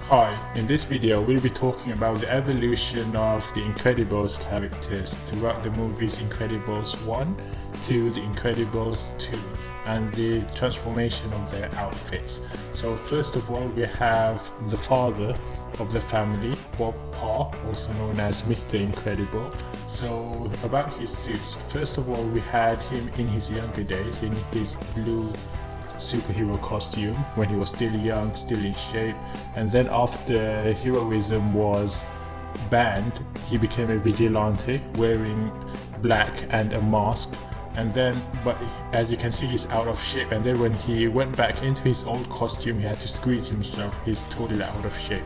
Hi, in this video we'll be talking about the evolution of the Incredibles characters throughout the movies Incredibles 1 to the Incredibles 2 and the transformation of their outfits. So first of all we have the father of the family, Bob Parr, also known as Mr. Incredible. So about his suits, first of all we had him in his younger days in his blue superhero costume when he was still young, still in shape, and then after heroism was banned he became a vigilante wearing black and a mask, and then but as you can see he's out of shape, and then when he went back into his old costume he had to squeeze himself, he's totally out of shape.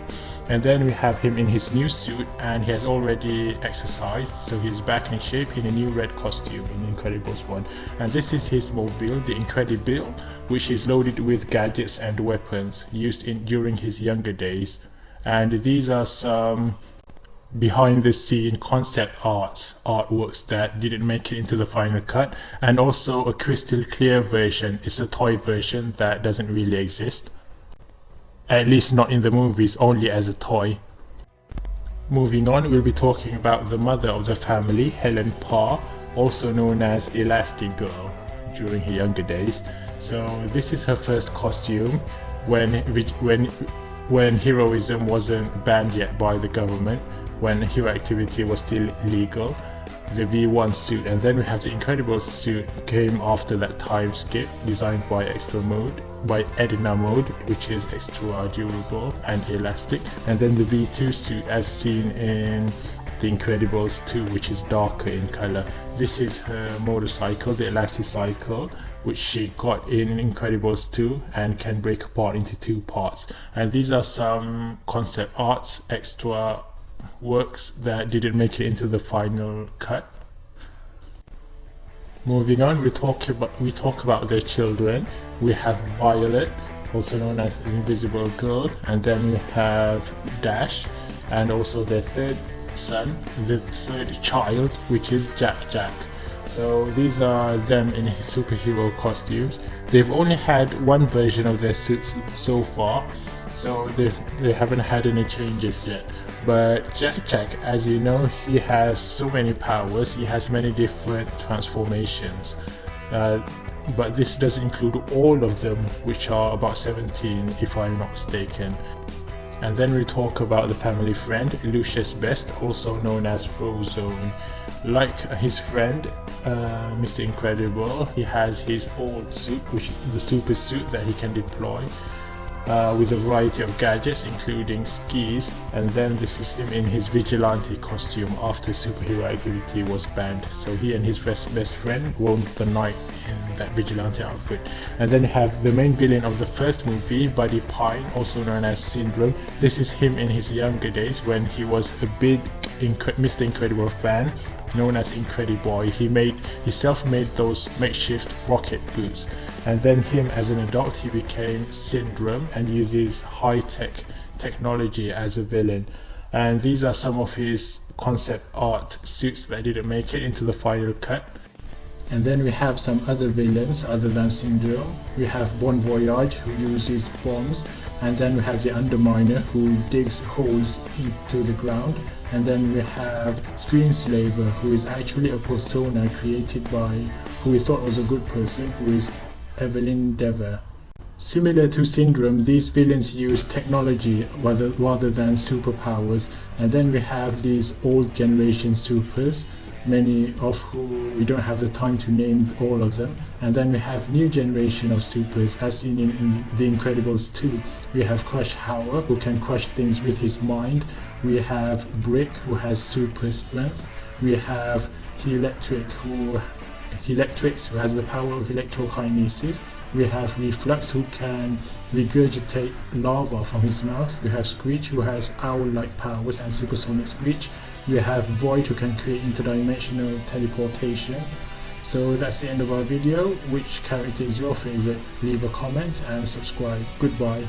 And then we have him in his new suit and he has already exercised, so he's back in shape in a new red costume in Incredibles 1. And this is his mobile, the Incredible, which is loaded with gadgets and weapons used during his younger days. And these are some behind the scene concept artworks that didn't make it into the final cut, and also a crystal clear version. It's a toy version that doesn't really exist, at least not in the movies, only as a toy. Moving on, we'll be talking about the mother of the family, Helen Parr, also known as Elastigirl during her younger days. So this is her first costume when heroism wasn't banned yet by the government, when hero activity was still legal, the V1 suit. And then we have the Incredible suit, came after that time skip, designed by Edna Mode, which is extra durable and elastic. And then the V2 suit as seen in the Incredibles 2, which is darker in color. This is her motorcycle, the Elastigirl, which she got in Incredibles 2 and can break apart into two parts. And these are some concept arts, extra works that didn't make it into the final cut. Moving on, we talk about their children. We have Violet, also known as Invisible Girl, and then we have Dash, and also their third son, the third child, which is Jack. So these are them in his superhero costumes. They've only had one version of their suits so far, so they haven't had any changes yet. But Jack, as you know, he has so many powers, he has many different transformations. But this does include all of them, which are about 17 if I'm not mistaken. And then we talk about the family friend, Lucius Best, also known as Frozone. Like his friend, Mr. Incredible, he has his old suit, which is the super suit that he can deploy with a variety of gadgets, including skis. And then this is him in his vigilante costume after superhero activity was banned. So he and his best friend roamed the night in that vigilante outfit. And then you have the main villain of the first movie, Buddy Pine, also known as Syndrome. This is him in his younger days when he was a big Mr. Incredible fan, known as Incrediboy. He self-made those makeshift rocket boots. And then him as an adult, he became Syndrome and uses high-tech technology as a villain. And these are some of his concept art suits that didn't make it into the final cut. And then we have some other villains other than Syndrome. We have Bon Voyage, who uses bombs, and then we have the Underminer, who digs holes into the ground. And then we have Screenslaver, who is actually a persona created by who we thought was a good person, who is Evelyn Dever. Similar to Syndrome, these villains use technology rather than superpowers. And then we have these old generation supers, many of who we don't have the time to name all of them. And then we have new generation of supers, as seen in The Incredibles 2. We have Crush Hauer, who can crush things with his mind. We have Brick, who has super strength. We have Helix, who has the power of electrokinesis. We have Reflux, who can regurgitate lava from his mouth. We have Screech, who has owl-like powers and supersonic screech. We have Void, who can create interdimensional teleportation. So that's the end of our video. Which character is your favorite? Leave a comment and subscribe. Goodbye.